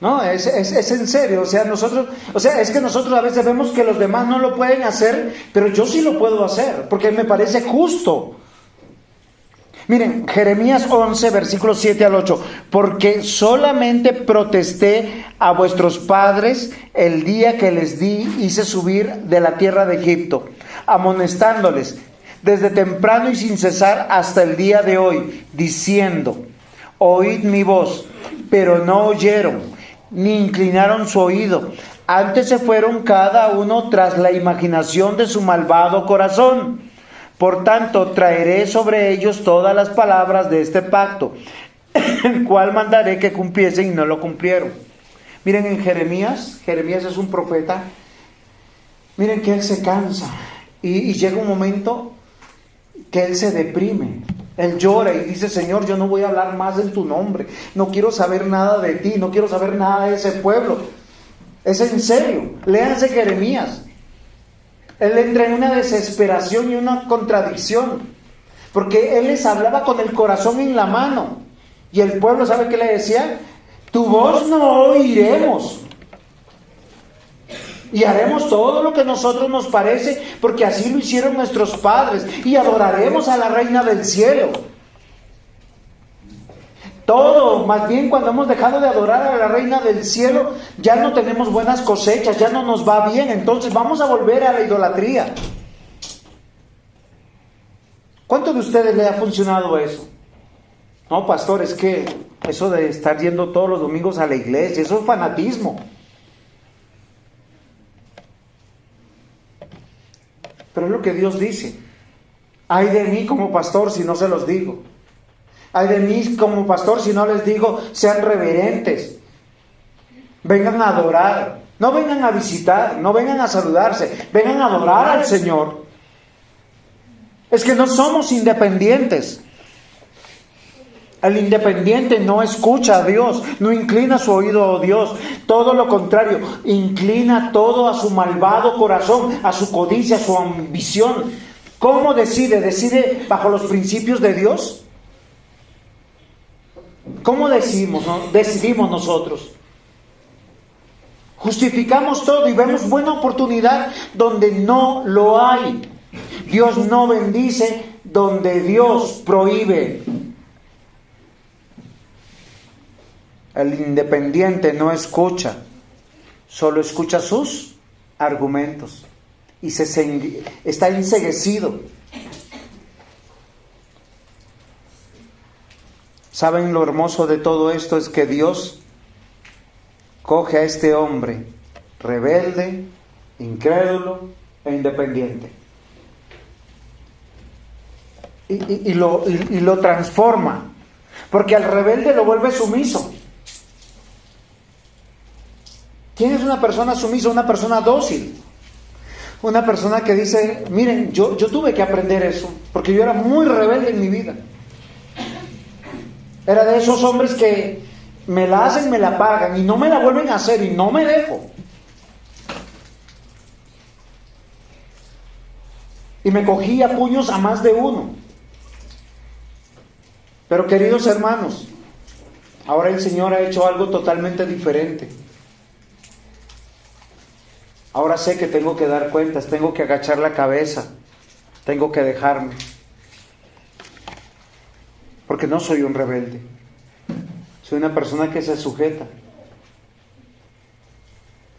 No, es en serio, es que nosotros a veces vemos que los demás no lo pueden hacer, pero yo sí lo puedo hacer, porque me parece justo. Miren, Jeremías 11, versículos 7 al 8, porque solamente protesté a vuestros padres el día que les hice subir de la tierra de Egipto, amonestándoles desde temprano y sin cesar hasta el día de hoy, diciendo, oíd mi voz, pero no oyeron, ni inclinaron su oído. Antes se fueron cada uno tras la imaginación de su malvado corazón. Por tanto, traeré sobre ellos todas las palabras de este pacto, el cual mandaré que cumpliesen y no lo cumplieron. Miren en Jeremías es un profeta. Miren que él se cansa y llega un momento que él se deprime. Él llora y dice, Señor, yo no voy a hablar más en tu nombre. No quiero saber nada de ti, no quiero saber nada de ese pueblo. Es en serio, léanse Jeremías. Él entra en una desesperación y una contradicción, porque él les hablaba con el corazón en la mano, y el pueblo, ¿sabe qué le decía? Tu voz no oiremos, y haremos todo lo que a nosotros nos parece, porque así lo hicieron nuestros padres, y adoraremos a la Reina del Cielo. Todo, más bien cuando hemos dejado de adorar a la Reina del Cielo, ya no tenemos buenas cosechas, ya no nos va bien, entonces vamos a volver a la idolatría. ¿Cuánto de ustedes le ha funcionado eso? No, pastor, es que eso de estar yendo todos los domingos a la iglesia, eso es fanatismo. Pero es lo que Dios dice. Ay de mí como pastor si no se los digo. Ay de mí como pastor si no les digo, sean reverentes. Vengan a adorar. No vengan a visitar, no vengan a saludarse. Vengan a adorar al Señor. Es que no somos independientes. El independiente no escucha a Dios, no inclina su oído a Dios. Todo lo contrario, inclina todo a su malvado corazón, a su codicia, a su ambición. ¿Cómo decide? ¿Decide bajo los principios de Dios? ¿Cómo decidimos nosotros? Justificamos todo y vemos buena oportunidad donde no lo hay. Dios no bendice donde Dios prohíbe. El independiente no escucha, solo escucha sus argumentos y está enceguecido. ¿Saben lo hermoso de todo esto? Es que Dios coge a este hombre rebelde, incrédulo e independiente y lo transforma, porque al rebelde lo vuelve sumiso. ¿Quién es una persona sumisa? Una persona dócil. Una persona que dice, miren, yo tuve que aprender eso, porque yo era muy rebelde en mi vida. Era de esos hombres que me la hacen, me la pagan, y no me la vuelven a hacer, y no me dejo. Y me cogía puños a más de uno. Pero queridos hermanos, ahora el Señor ha hecho algo totalmente diferente. Ahora sé que tengo que dar cuentas, tengo que agachar la cabeza, tengo que dejarme. Porque no soy un rebelde. Soy una persona que se sujeta.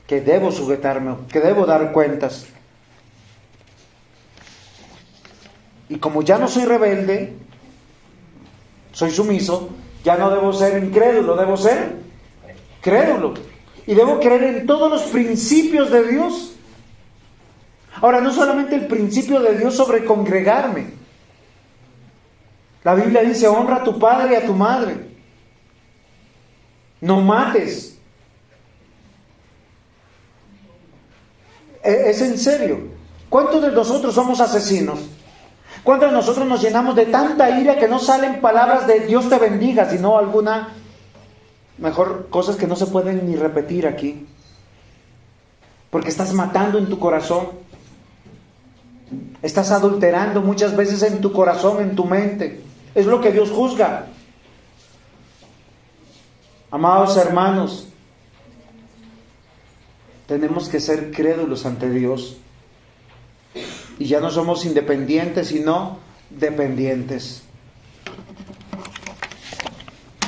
Que debo sujetarme, que debo dar cuentas. Y como ya no soy rebelde, soy sumiso, ya no debo ser incrédulo, debo ser crédulo. Y debo creer en todos los principios de Dios. Ahora, no solamente el principio de Dios sobre congregarme. La Biblia dice, honra a tu padre y a tu madre. No mates. Es en serio. ¿Cuántos de nosotros somos asesinos? ¿Cuántos de nosotros nos llenamos de tanta ira que no salen palabras de Dios te bendiga, sino alguna, mejor, cosas que no se pueden ni repetir aquí? Porque estás matando en tu corazón. Estás adulterando muchas veces en tu corazón, en tu mente. Es lo que Dios juzga. Amados hermanos, tenemos que ser crédulos ante Dios. Y ya no somos independientes, sino dependientes.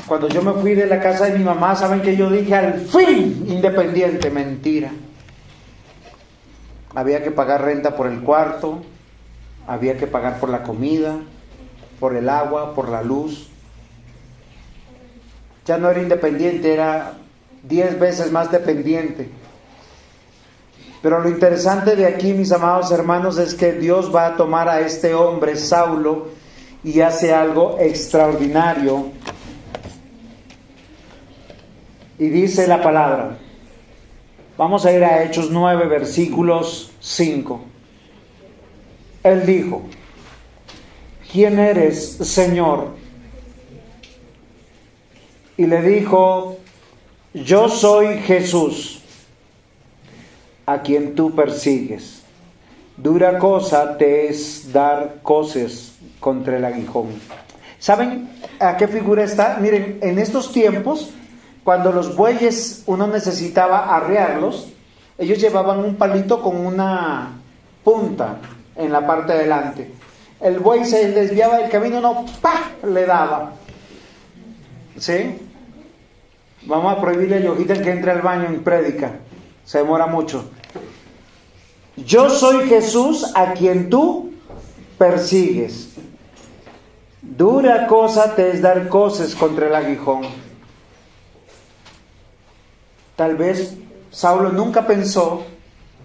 Cuando yo me fui de la casa de mi mamá, ¿saben que yo dije? Al fin, independiente. Mentira. Había que pagar renta por el cuarto, había que pagar por la comida, por el agua, por la luz. Ya no era independiente, era 10 veces más dependiente. Pero lo interesante de aquí, mis amados hermanos, es que Dios va a tomar a este hombre, Saulo, y hace algo extraordinario. Y dice la palabra. Vamos a ir a Hechos 9, versículos 5. Él dijo, ¿quién eres, Señor? Y le dijo, yo soy Jesús, a quien tú persigues. Dura cosa te es dar coces contra el aguijón. ¿Saben a qué figura está? Miren, en estos tiempos, cuando los bueyes uno necesitaba arrearlos, ellos llevaban un palito con una punta en la parte de delante. El buey se desviaba del camino, no, ¡pah!, le daba. ¿Sí? Vamos a prohibirle a Yojita que entre al baño en prédica. Se demora mucho. Yo soy Jesús a quien tú persigues. Dura cosa te es dar coces contra el aguijón. Tal vez Saulo nunca pensó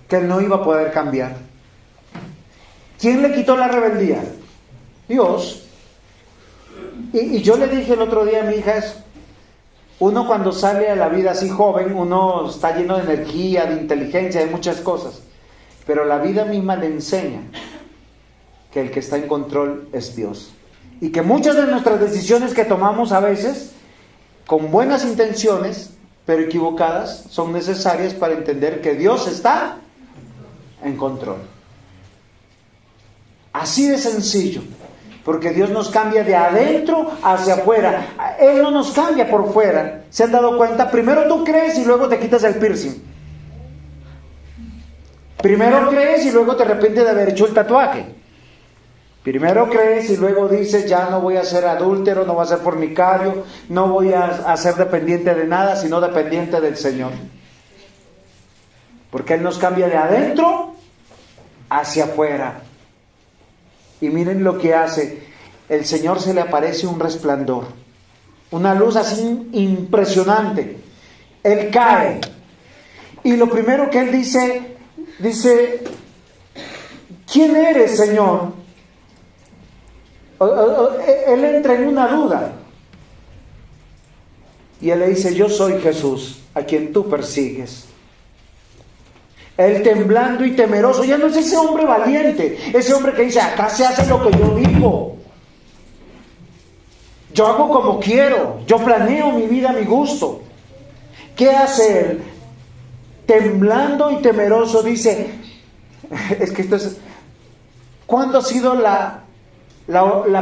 que él no iba a poder cambiar. ¿Quién le quitó la rebeldía? Dios. Y yo le dije el otro día a mi hija, uno cuando sale a la vida así joven, uno está lleno de energía, de inteligencia, de muchas cosas. Pero la vida misma le enseña que el que está en control es Dios. Y que muchas de nuestras decisiones que tomamos a veces, con buenas intenciones, pero equivocadas, son necesarias para entender que Dios está en control. Así de sencillo. Porque Dios nos cambia de adentro hacia afuera. Él no nos cambia por fuera. ¿Se han dado cuenta? Primero tú crees y luego te quitas el piercing. Primero crees y luego te arrepientes de haber hecho el tatuaje. Primero crees y luego dices, ya no voy a ser adúltero, no voy a ser fornicario, no voy a ser dependiente de nada, sino dependiente del Señor. Porque Él nos cambia de adentro hacia afuera. Y miren lo que hace. El Señor se le aparece un resplandor, una luz así impresionante. Él cae. Y lo primero que Él dice, ¿quién eres, Señor? Él entra en una duda. Y Él le dice, yo soy Jesús, a quien tú persigues. Él temblando y temeroso, ya no es ese hombre valiente, ese hombre que dice, acá se hace lo que yo digo. Yo hago como quiero, yo planeo mi vida a mi gusto. ¿Qué hace él? Temblando y temeroso dice, es que esto es, ¿cuándo ha sido la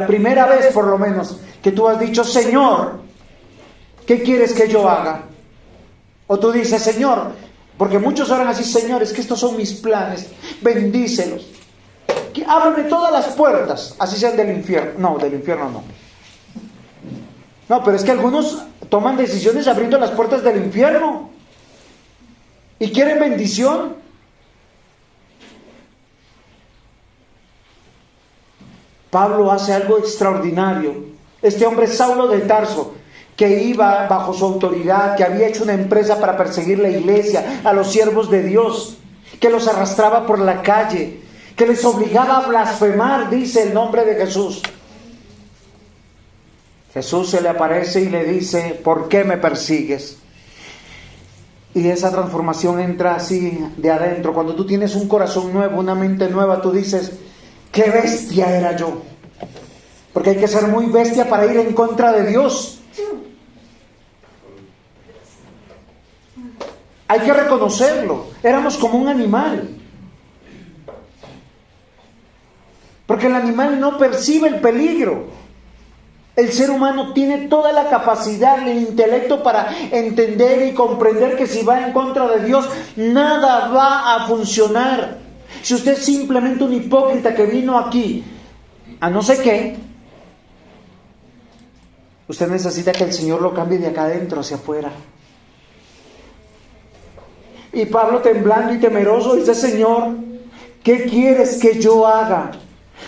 primera vez por lo menos que tú has dicho, Señor, ¿qué quieres que yo haga? O tú dices, Señor, porque muchos oran así, Señor, es que estos son mis planes, bendícelos, ábreme todas las puertas, así sean del infierno. No, del infierno no. No, pero es que algunos toman decisiones abriendo las puertas del infierno y quieren bendición. Pablo hace algo extraordinario. Este hombre Saulo de Tarso, que iba bajo su autoridad, que había hecho una empresa para perseguir la iglesia, a los siervos de Dios, que los arrastraba por la calle, que les obligaba a blasfemar, dice el nombre de Jesús. Jesús se le aparece y le dice: ¿por qué me persigues? Y esa transformación entra así de adentro. Cuando tú tienes un corazón nuevo, una mente nueva, tú dices: ¡qué bestia era yo! Porque hay que ser muy bestia para ir en contra de Dios. Hay que reconocerlo. Éramos como un animal. Porque el animal no percibe el peligro. El ser humano tiene toda la capacidad, el intelecto para entender y comprender que si va en contra de Dios, nada va a funcionar. Si usted es simplemente un hipócrita que vino aquí a no sé qué, usted necesita que el Señor lo cambie de acá adentro hacia afuera. Y Pablo, temblando y temeroso, dice: Señor, ¿qué quieres que yo haga?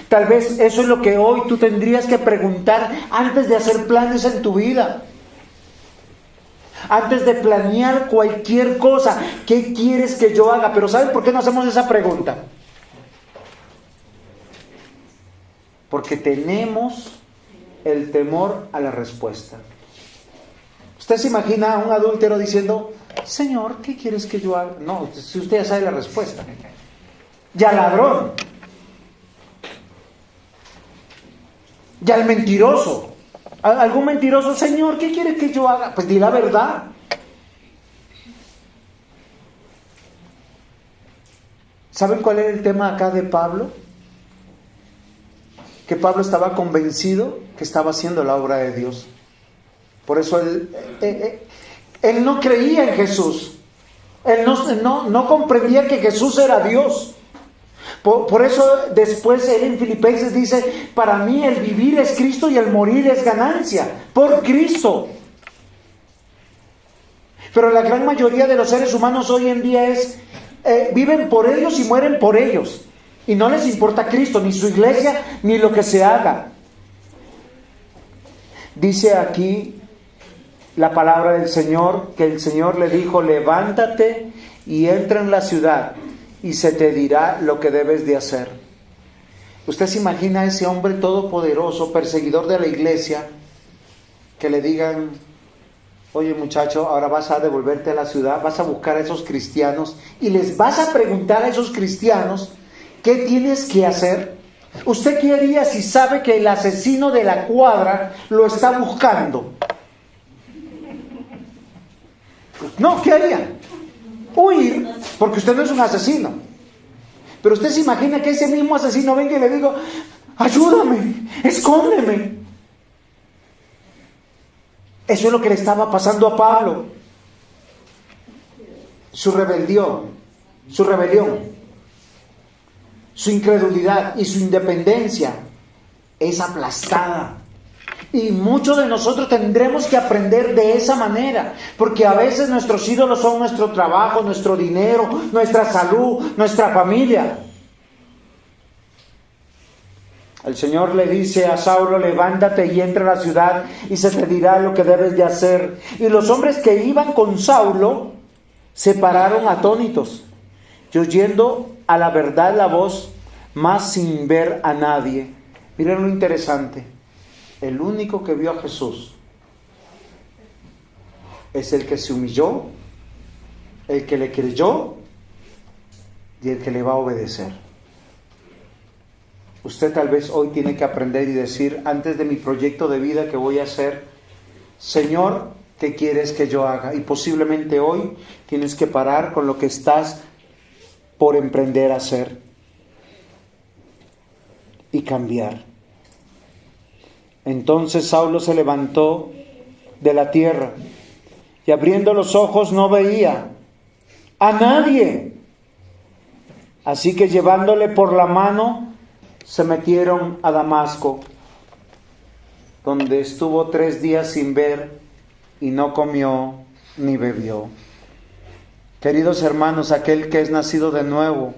Tal vez eso es lo que hoy tú tendrías que preguntar antes de hacer planes en tu vida. Antes de planear cualquier cosa, ¿qué quieres que yo haga? Pero ¿saben por qué no hacemos esa pregunta? Porque tenemos el temor a la respuesta. ¿Usted se imagina a un adúltero diciendo: Señor, ¿qué quieres que yo haga? No, si usted ya sabe la respuesta. Ya ladrón. Ya el mentiroso. Algún mentiroso: Señor, ¿qué quiere que yo haga? Pues di la verdad. ¿Saben cuál era el tema acá de Pablo? Que Pablo estaba convencido que estaba haciendo la obra de Dios. Por eso él no creía en Jesús. Él no comprendía que Jesús era Dios. Por eso después él en Filipenses dice: para mí el vivir es Cristo y el morir es ganancia, por Cristo. Pero la gran mayoría de los seres humanos hoy en día viven por ellos y mueren por ellos. Y no les importa Cristo, ni su iglesia, ni lo que se haga. Dice aquí la palabra del Señor, que el Señor le dijo: levántate y entra en la ciudad, y se te dirá lo que debes de hacer. ¿Usted se imagina a ese hombre todopoderoso, perseguidor de la iglesia, que le digan: oye muchacho, ahora vas a devolverte a la ciudad, vas a buscar a esos cristianos y les vas a preguntar a esos cristianos qué tienes que hacer? ¿Usted qué haría si sabe que el asesino de la cuadra lo está buscando? No, ¿qué haría? Huir, porque usted no es un asesino. Pero usted se imagina que ese mismo asesino venga y le diga: ayúdame, escóndeme. Eso es lo que le estaba pasando a Pablo. Su rebelión, su incredulidad y su independencia es aplastada. Y muchos de nosotros tendremos que aprender de esa manera, porque a veces nuestros ídolos son nuestro trabajo, nuestro dinero, nuestra salud, nuestra familia. El Señor le dice a Saulo: levántate y entra a la ciudad y se te dirá lo que debes de hacer. Y los hombres que iban con Saulo se pararon atónitos, y oyendo a la verdad la voz, mas sin ver a nadie. Miren lo interesante. El único que vio a Jesús es el que se humilló, el que le creyó y el que le va a obedecer. Usted tal vez hoy tiene que aprender y decir: antes de mi proyecto de vida que voy a hacer, Señor, ¿qué quieres que yo haga? Y posiblemente hoy tienes que parar con lo que estás por emprender a hacer y cambiar. Entonces Saulo se levantó de la tierra y abriendo los ojos no veía a nadie. Así que llevándole por la mano se metieron a Damasco, donde estuvo 3 días sin ver y no comió ni bebió. Queridos hermanos, aquel que es nacido de nuevo,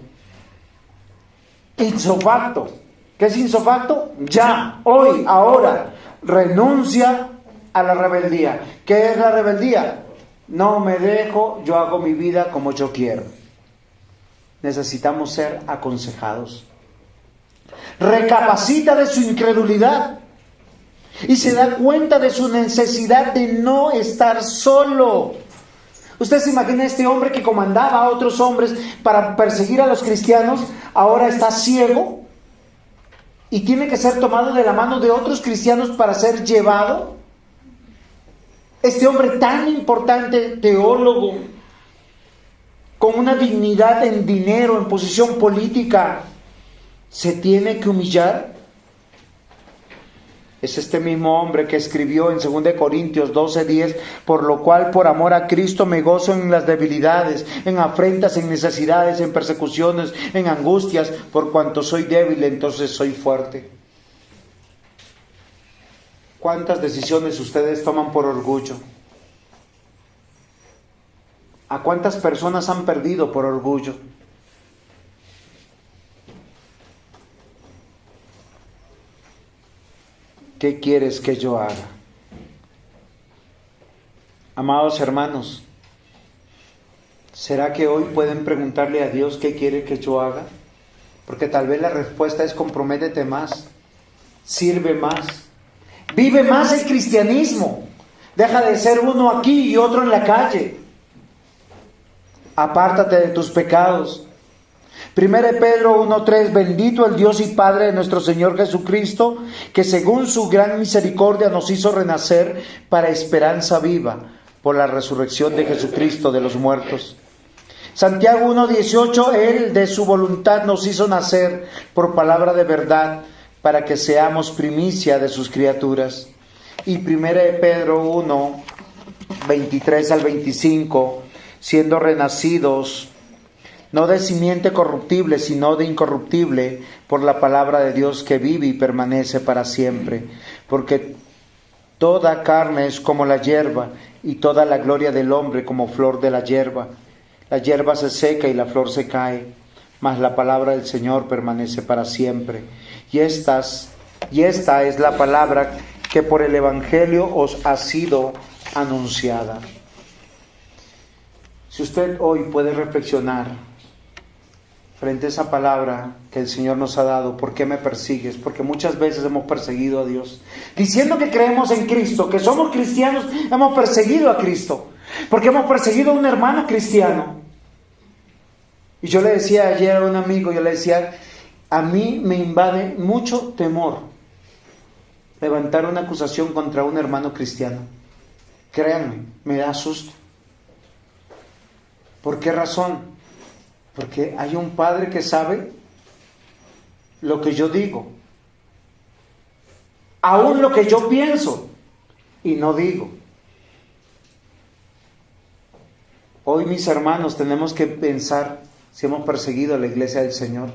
ipso facto. ¿Qué es ipso facto? Ya, hoy, ahora, renuncia a la rebeldía. ¿Qué es la rebeldía? No me dejo, yo hago mi vida como yo quiero. necesitamos ser aconsejados. Recapacita de su incredulidad y se da cuenta de su necesidad de no estar solo. Usted se imagina a este hombre que comandaba a otros hombres para perseguir a los cristianos, ahora está ciego y tiene que ser tomado de la mano de otros cristianos para ser llevado. Este hombre tan importante, teólogo, con una dignidad en dinero, en posición política, ¿se tiene que humillar? Es este mismo hombre que escribió en 2 Corintios 12:10, por lo cual por amor a Cristo me gozo en las debilidades, en afrentas, en necesidades, en persecuciones, en angustias, por cuanto soy débil, entonces soy fuerte. ¿Cuántas decisiones ustedes toman por orgullo? ¿A cuántas personas han perdido por orgullo? ¿Qué quieres que yo haga? Amados hermanos, ¿será que hoy pueden preguntarle a Dios qué quiere que yo haga? Porque tal vez la respuesta es: comprométete más, sirve más, vive más el cristianismo, deja de ser uno aquí y otro en la calle, apártate de tus pecados. 1 Pedro 1:3, bendito el Dios y Padre de nuestro Señor Jesucristo, que según su gran misericordia nos hizo renacer para esperanza viva por la resurrección de Jesucristo de los muertos. Santiago 1:18, Él de su voluntad nos hizo nacer por palabra de verdad, para que seamos primicia de sus criaturas. Y 1 Pedro 1:23 al 25, siendo renacidos no de simiente corruptible, sino de incorruptible, por la palabra de Dios que vive y permanece para siempre. Porque toda carne es como la hierba, y toda la gloria del hombre como flor de la hierba. La hierba se seca y la flor se cae, mas la palabra del Señor permanece para siempre. Y esta es la palabra que por el Evangelio os ha sido anunciada. Si usted hoy puede reflexionar frente a esa palabra que el Señor nos ha dado: ¿por qué me persigues? Porque muchas veces hemos perseguido a Dios. Diciendo que creemos en Cristo, que somos cristianos, hemos perseguido a Cristo. Porque hemos perseguido a un hermano cristiano. Y yo le decía ayer a un amigo, yo le decía: a mí me invade mucho temor levantar una acusación contra un hermano cristiano. Créanme, me da susto. ¿Por qué razón? Porque hay un Padre que sabe lo que yo digo, aún lo que yo pienso y no digo. Hoy, mis hermanos, tenemos que pensar si hemos perseguido a la iglesia del Señor.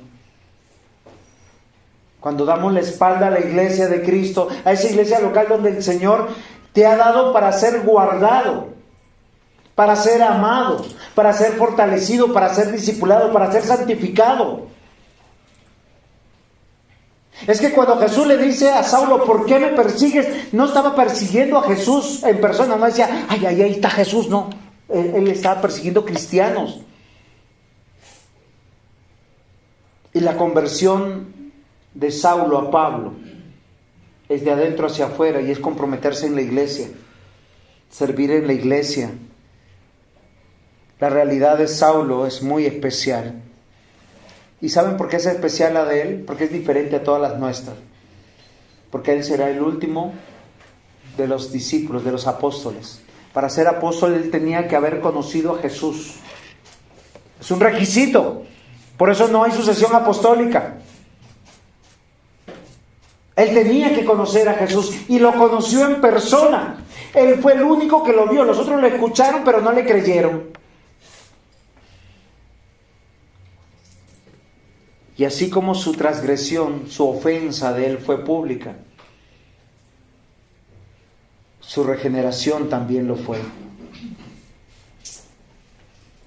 Cuando damos la espalda a la iglesia de Cristo, a esa iglesia local donde el Señor te ha dado para ser guardado, para ser amado, para ser fortalecido, para ser discipulado, para ser santificado. Es que cuando Jesús le dice a Saulo: ¿por qué me persigues?, no estaba persiguiendo a Jesús en persona, no decía: ay, ahí está Jesús, no. Él estaba persiguiendo cristianos. Y la conversión de Saulo a Pablo es de adentro hacia afuera, y es comprometerse en la iglesia, servir en la iglesia. La realidad de Saulo es muy especial. ¿Y saben por qué es especial la de él? Porque es diferente a todas las nuestras. Porque él será el último de los discípulos, de los apóstoles. Para ser apóstol él tenía que haber conocido a Jesús. Es un requisito. Por eso no hay sucesión apostólica. Él tenía que conocer a Jesús y lo conoció en persona. Él fue el único que lo vio. Los otros lo escucharon, pero no le creyeron. Y así como su transgresión, su ofensa de él fue pública, su regeneración también lo fue.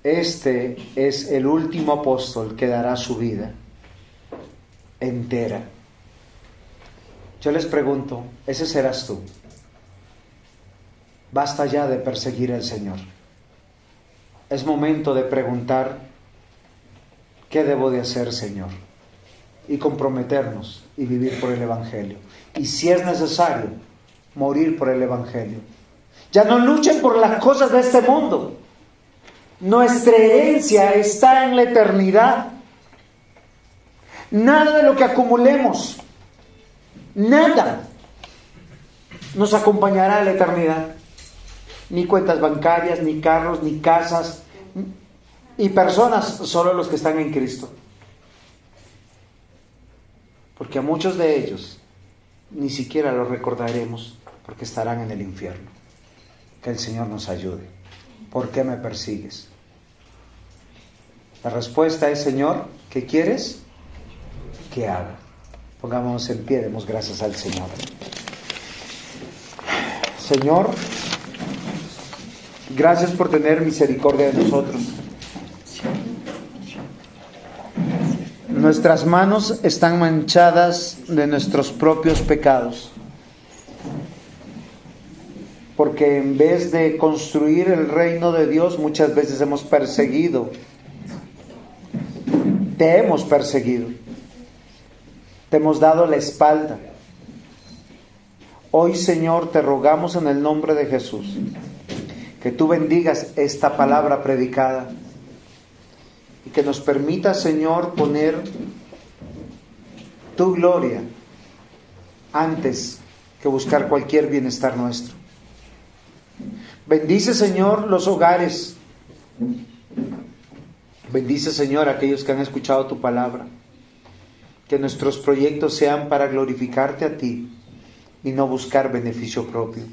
Este es el último apóstol que dará su vida entera. Yo les pregunto, ¿ese serás tú? Basta ya de perseguir al Señor. Es momento de preguntar: ¿qué debo de hacer, Señor? Y comprometernos y vivir por el Evangelio. Y si es necesario, morir por el Evangelio. Ya no luchen por las cosas de este mundo. Nuestra herencia está en la eternidad. Nada de lo que acumulemos, nada, nos acompañará a la eternidad. Ni cuentas bancarias, ni carros, ni casas, y personas, solo los que están en Cristo. Porque a muchos de ellos ni siquiera los recordaremos, porque estarán en el infierno. Que el Señor nos ayude. ¿Por qué me persigues? La respuesta es: Señor, ¿qué quieres que haga? Pongámonos en pie, demos gracias al Señor. Señor, gracias por tener misericordia de nosotros. Nuestras manos están manchadas de nuestros propios pecados, porque en vez de construir el reino de Dios, muchas veces hemos perseguido, te hemos perseguido, te hemos dado la espalda. Hoy, Señor, te rogamos en el nombre de Jesús, que tú bendigas esta palabra predicada y que nos permita, Señor, poner tu gloria antes que buscar cualquier bienestar nuestro. Bendice, Señor, los hogares. Bendice, Señor, a aquellos que han escuchado tu palabra. Que nuestros proyectos sean para glorificarte a ti y no buscar beneficio propio.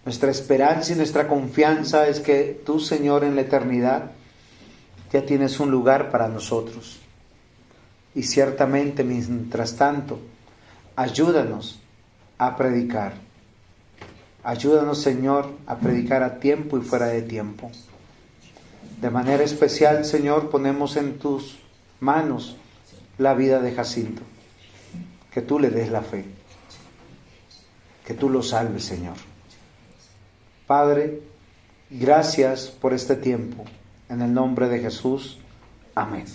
Nuestra esperanza y nuestra confianza es que tú, Señor, en la eternidad ya tienes un lugar para nosotros. Y ciertamente, mientras tanto, ayúdanos a predicar. Ayúdanos, Señor, a predicar a tiempo y fuera de tiempo. De manera especial, Señor, ponemos en tus manos la vida de Jacinto. Que tú le des la fe. Que tú lo salves, Señor. Padre, gracias por este tiempo. En el nombre de Jesús. Amén.